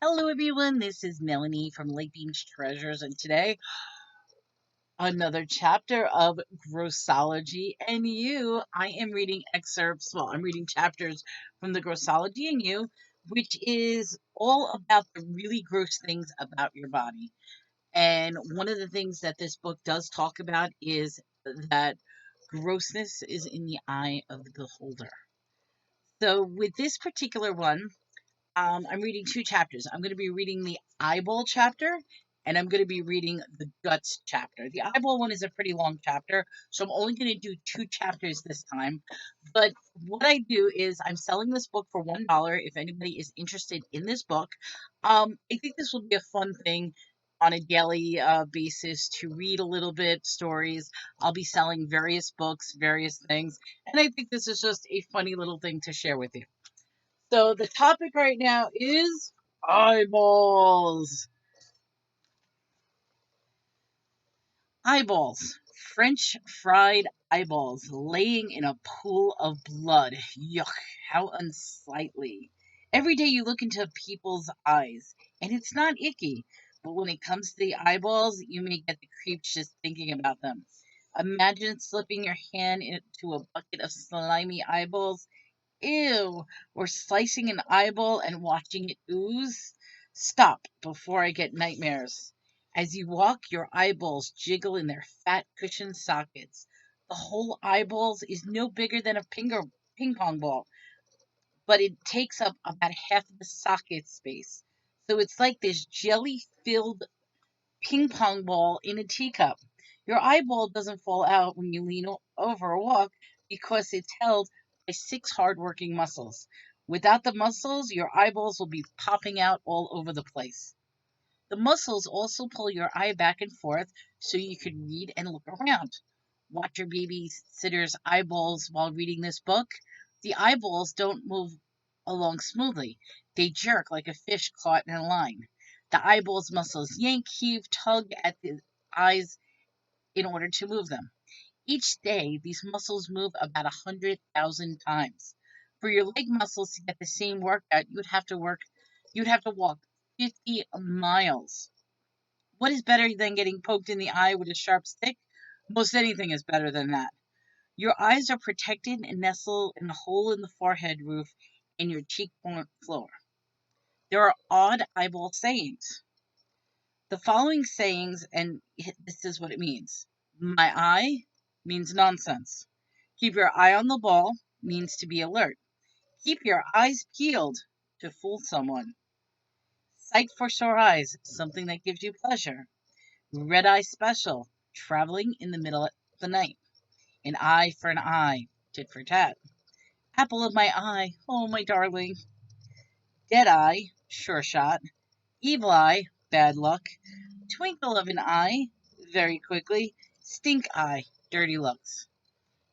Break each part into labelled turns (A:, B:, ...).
A: Hello, everyone. This is Melanie from Lake Beach Treasures, and today another chapter of Grossology. And I am reading excerpts. Well, I'm reading chapters from the Grossology and You, which is all about the really gross things about your body. And one of the things that this book does talk about is that grossness is in the eye of the beholder. So, with this particular one, I'm reading two chapters. I'm going to be reading the eyeball chapter, and I'm going to be reading the guts chapter. The eyeball one is a pretty long chapter, so I'm only going to do two chapters this time. But what I do is I'm selling this book for $1 if anybody is interested in this book. I think this will be a fun thing on a daily basis to read a little bit stories. I'll be selling various books, various things, and I think this is just a funny little thing to share with you. So the topic right now is eyeballs. Eyeballs. French fried eyeballs laying in a pool of blood. Yuck, how unsightly. Every day you look into people's eyes, and it's not icky, but when it comes to the eyeballs, you may get the creeps just thinking about them. Imagine slipping your hand into a bucket of slimy eyeballs. Ew, or slicing an eyeball and watching it ooze? Stop before I get nightmares. As you walk, your eyeballs jiggle in their fat cushioned sockets. The whole eyeballs is no bigger than a ping pong ball, but it takes up about half of the socket space. So it's like this jelly filled ping pong ball in a teacup. Your eyeball doesn't fall out when you lean over or walk because it's held by six hardworking muscles. Without the muscles, your eyeballs will be popping out all over the place. The muscles also pull your eye back and forth so you can read and look around. Watch your babysitter's eyeballs while reading this book. The eyeballs don't move along smoothly. They jerk like a fish caught in a line. The eyeballs muscles yank, heave, tug at the eyes in order to move them. Each day, these muscles move about 100,000 times. For your leg muscles to get the same workout, you'd have to walk 50 miles. What is better than getting poked in the eye with a sharp stick? Most anything is better than that. Your eyes are protected and nestle in a hole in the forehead roof and your cheekbone floor. There are odd eyeball sayings. The following sayings, and this is what it means. My eye means nonsense. Keep your eye on the ball means to be alert. Keep your eyes peeled to fool someone. Sight for sore eyes, something that gives you pleasure. Red eye special, traveling in the middle of the night. An eye for an eye, tit for tat. Apple of my eye, oh my darling. Dead eye, sure shot. Evil eye, bad luck. Twinkle of an eye, very quickly. Stink eye, dirty looks.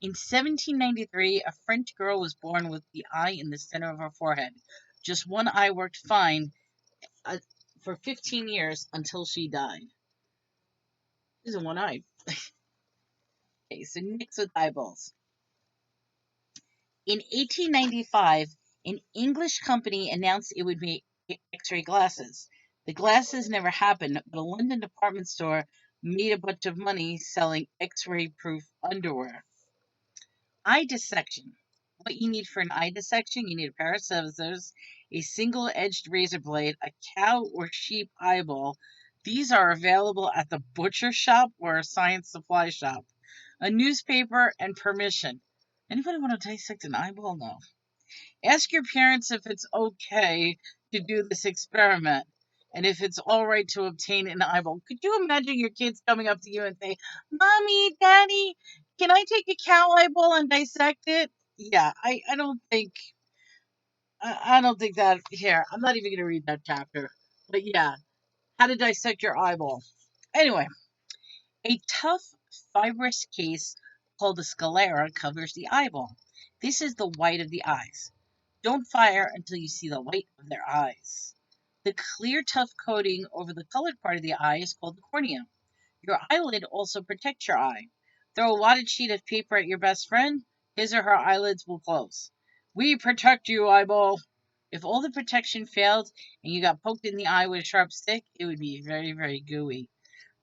A: In 1793, a French girl was born with the eye in the center of her forehead. Just one eye worked fine uh, for 15 years until she died. She's a one eyed. Okay, so next with eyeballs. In 1895, an English company announced it would make X-ray glasses. The glasses never happened, but a London department store made a bunch of money selling X-ray proof underwear. Eye dissection. What you need for an eye dissection, you need a pair of scissors, a single-edged razor blade, a cow or sheep eyeball. These are available at the butcher shop or a science supply shop. A newspaper and permission. Anybody want to dissect an eyeball? No. Ask your parents if it's okay to do this experiment and if it's all right to obtain an eyeball. Could you imagine your kids coming up to you and say, Mommy, Daddy, can I take a cow eyeball and dissect it? Yeah, I don't think that here. I'm not even going to read that chapter. But yeah, how to dissect your eyeball. Anyway, a tough fibrous case called the sclera covers the eyeball. This is the white of the eyes. Don't fire until you see the white of their eyes. The clear, tough coating over the colored part of the eye is called the cornea. Your eyelid also protects your eye. Throw a wadded sheet of paper at your best friend, his or her eyelids will close. We protect you, eyeball. If all the protection failed and you got poked in the eye with a sharp stick, it would be very, very gooey.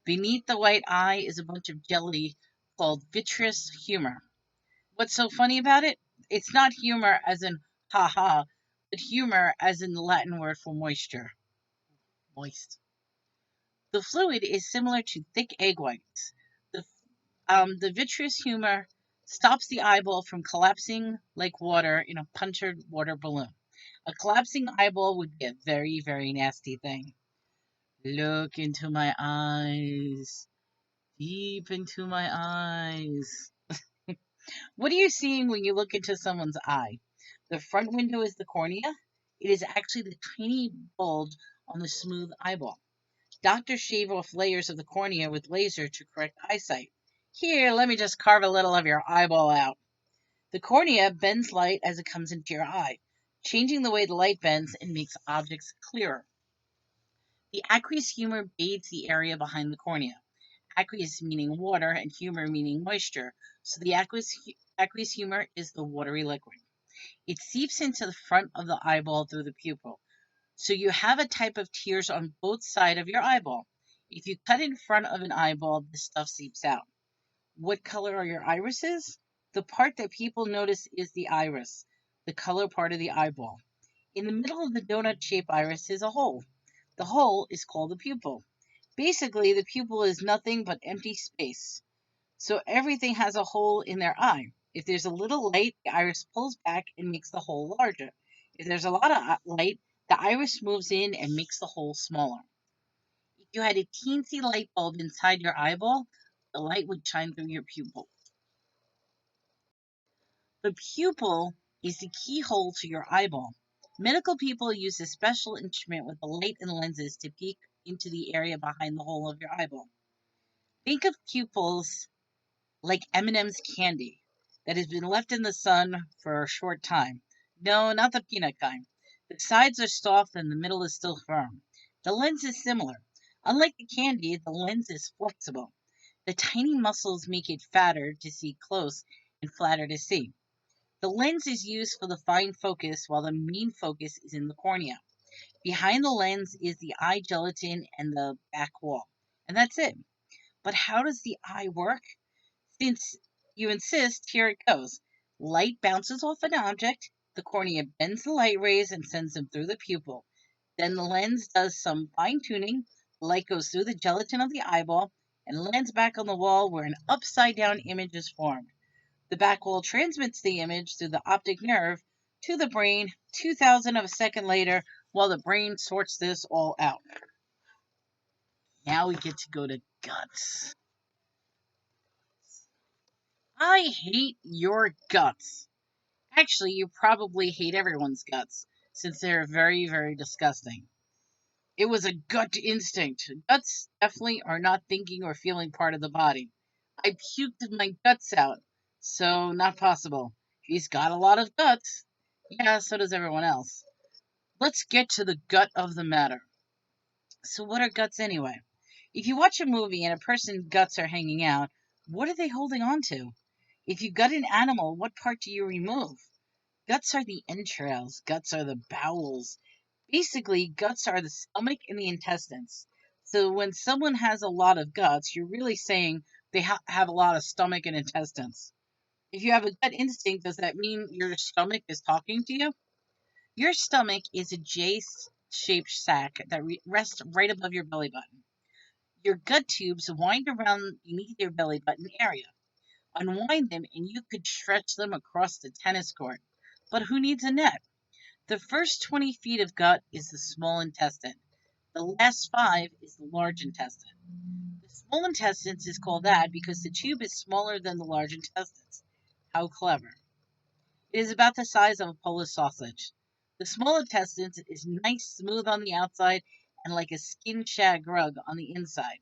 A: Beneath the white eye is a bunch of jelly called vitreous humor. What's so funny about it? It's not humor as in ha ha, but humor as in the Latin word for moisture. Moist. The fluid is similar to thick egg whites. The, the vitreous humor stops the eyeball from collapsing like water in a punctured water balloon. A collapsing eyeball would be a very, very nasty thing. Look into my eyes, deep into my eyes. What are you seeing when you look into someone's eye? The front window is the cornea. It is actually the tiny bulge on the smooth eyeball. Doctors shave off layers of the cornea with laser to correct eyesight. Here, let me just carve a little of your eyeball out. The cornea bends light as it comes into your eye, changing the way the light bends and makes objects clearer. The aqueous humor bathes the area behind the cornea. Aqueous meaning water and humor meaning moisture. So the aqueous humor is the watery liquid. It seeps into the front of the eyeball through the pupil. So you have a type of tears on both sides of your eyeball. If you cut in front of an eyeball, the stuff seeps out. What color are your irises? The part that people notice is the iris, the color part of the eyeball. In the middle of the donut-shaped iris is a hole. The hole is called the pupil. Basically, the pupil is nothing but empty space. So everything has a hole in their eye. If there's a little light, the iris pulls back and makes the hole larger. If there's a lot of light, the iris moves in and makes the hole smaller. If you had a teensy light bulb inside your eyeball, the light would shine through your pupil. The pupil is the keyhole to your eyeball. Medical people use a special instrument with a light and lenses to peek into the area behind the hole of your eyeball. Think of pupils like M&M's candy that has been left in the sun for a short time. No, not the peanut kind. The sides are soft and the middle is still firm. The lens is similar. Unlike the candy, the lens is flexible. The tiny muscles make it fatter to see close and flatter to see. The lens is used for the fine focus while the main focus is in the cornea. Behind the lens is the eye gelatin and the back wall. And that's it. But how does the eye work? Since you insist, here it goes. Light bounces off an object, the cornea bends the light rays and sends them through the pupil. Then the lens does some fine tuning, light goes through the gelatin of the eyeball, and lands back on the wall where an upside down image is formed. The back wall transmits the image through the optic nerve to the brain 2,000 of a second later while the brain sorts this all out. Now we get to go to guts. I hate your guts. Actually, you probably hate everyone's guts, since they're very, very disgusting. It was a gut instinct. Guts definitely are not thinking or feeling part of the body. I puked my guts out, so not possible. He's got a lot of guts. Yeah, so does everyone else. Let's get to the gut of the matter. So, what are guts anyway? If you watch a movie and a person's guts are hanging out, what are they holding on to? If you gut an animal, what part do you remove? Guts are the entrails, guts are the bowels. Basically, guts are the stomach and the intestines. So when someone has a lot of guts, you're really saying they have a lot of stomach and intestines. If you have a gut instinct, does that mean your stomach is talking to you? Your stomach is a J-shaped sac that rests right above your belly button. Your gut tubes wind around beneath your belly button area. Unwind them and you could stretch them across the tennis court. But who needs a net? The first 20 feet of gut is the small intestine. The last 5 is the large intestine. The small intestines is called that because the tube is smaller than the large intestines. How clever. It is about the size of a Polish sausage. The small intestines is nice, smooth on the outside and like a skin shag rug on the inside.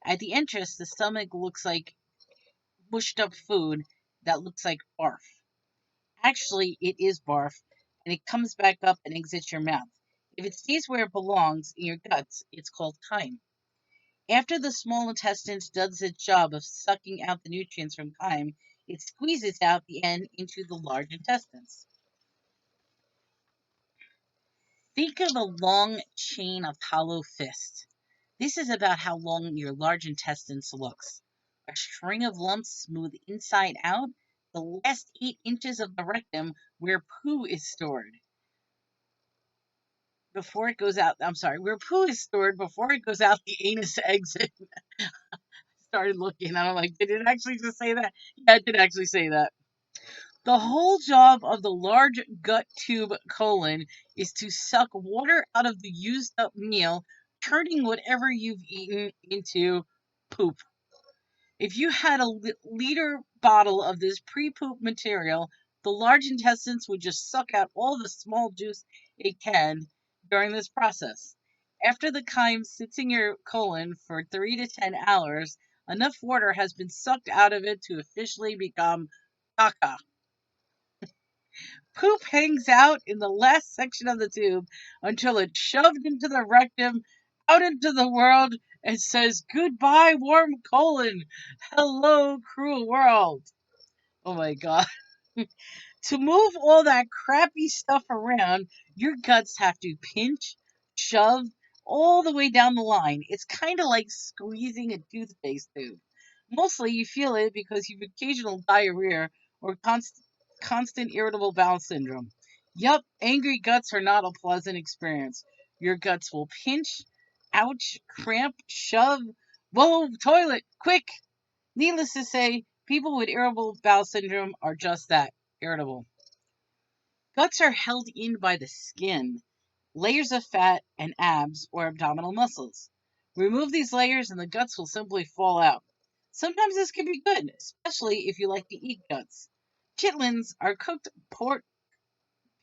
A: At the entrance, the stomach looks like mushed up food that looks like barf. Actually, it is barf, and it comes back up and exits your mouth. If it stays where it belongs, in your guts, it's called chyme. After the small intestine does its job of sucking out the nutrients from chyme, it squeezes out the end into the large intestines. Think of a long chain of hollow fists. This is about how long your large intestines looks. A string of lumps smooth inside out, the last 8 inches of the rectum where poo is stored. Before it goes out, I'm sorry, where poo is stored before it goes out the anus exit. Started looking, and I'm like, did it actually just say that? Yeah, it did actually say that. The whole job of the large gut tube colon is to suck water out of the used up meal, turning whatever you've eaten into poop. If you had a liter bottle of this pre poop material, the large intestines would just suck out all the small juice it can during this process. After the chyme sits in your colon for 3 to 10 hours, enough water has been sucked out of it to officially become caca. Poop hangs out in the last section of the tube until it's shoved into the rectum, out into the world, and says, "Goodbye, warm colon. Hello, cruel world." Oh my God. To move all that crappy stuff around, your guts have to pinch, shove, all the way down the line. It's kind of like squeezing a toothpaste tube. Mostly you feel it because you've occasional diarrhea or constant irritable bowel syndrome. Yup, angry guts are not a pleasant experience. Your guts will pinch, ouch, cramp, shove. Whoa, toilet, quick! Needless to say, people with irritable bowel syndrome are just that, irritable. Guts are held in by the skin, layers of fat, and abs or abdominal muscles. Remove these layers and the guts will simply fall out. Sometimes this can be good, especially if you like to eat guts. Chitlins are cooked pork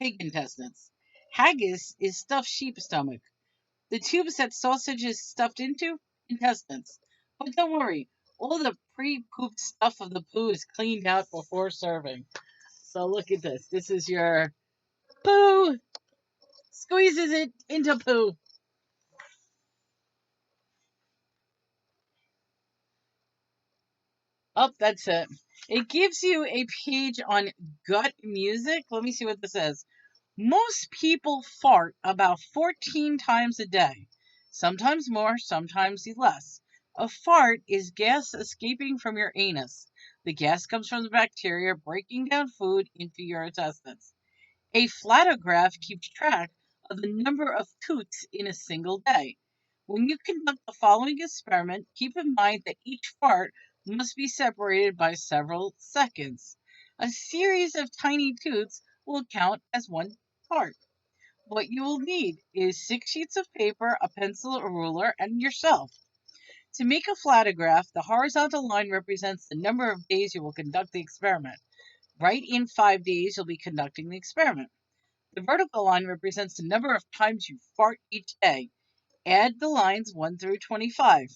A: pig intestines. Haggis is stuffed sheep stomach. The tubes that sausage is stuffed into, intestines. But don't worry, all the pre-poop stuff of the poo is cleaned out before serving. So look at this. This is your poo. Squeezes it into poo. Oh, that's it. It gives you a page on gut music. Let me see what this says. Most people fart about 14 times a day. Sometimes more, sometimes less. A fart is gas escaping from your anus. The gas comes from the bacteria breaking down food into your intestines. A flatograph keeps track of the number of toots in a single day. When you conduct the following experiment, keep in mind that each fart must be separated by several seconds. A series of tiny toots will count as one fart. What you will need is 6 sheets of paper, a pencil, a ruler, and yourself. To make a flatograph, the horizontal line represents the number of days you will conduct the experiment. Right in 5 days, you'll be conducting the experiment. The vertical line represents the number of times you fart each day. Add the lines 1 through 25.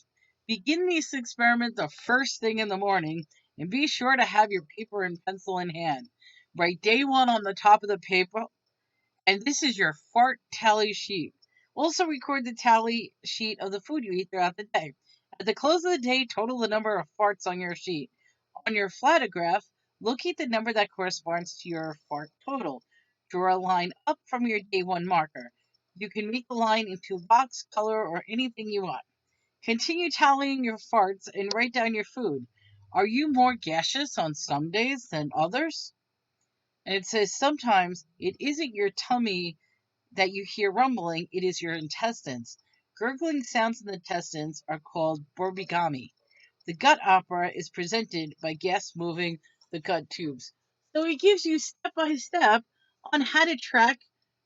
A: Begin this experiment the first thing in the morning and be sure to have your paper and pencil in hand. Write day 1 on the top of the paper, and this is your fart tally sheet. Also record the tally sheet of the food you eat throughout the day. At the close of the day, total the number of farts on your sheet. On your flatograph, locate the number that corresponds to your fart total. Draw a line up from your day 1 marker. You can make the line into a box, color, or anything you want. Continue tallying your farts and write down your food. Are you more gaseous on some days than others? And it says sometimes it isn't your tummy that you hear rumbling, it is your intestines. Gurgling sounds in the intestines are called borbigami. The gut opera is presented by gas moving the gut tubes. So it gives you step by step on how to track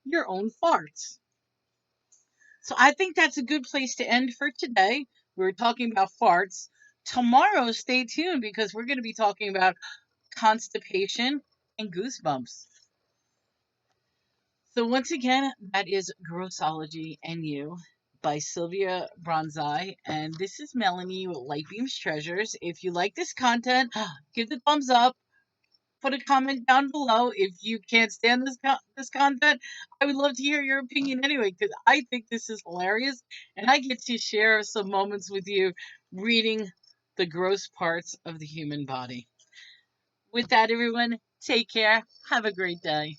A: your own farts. So I think that's a good place to end for today. We were talking about farts. Tomorrow, stay tuned because we're going to be talking about constipation and goosebumps. So once again, that is Grossology and You by Sylvia Bronzai. And this is Melanie with Lightbeam's Treasures. If you like this content, give the thumbs up. Put a comment down below. If you can't stand this content, I would love to hear your opinion anyway, because I think this is hilarious. And I get to share some moments with you reading the gross parts of the human body. With that, everyone, take care. Have a great day.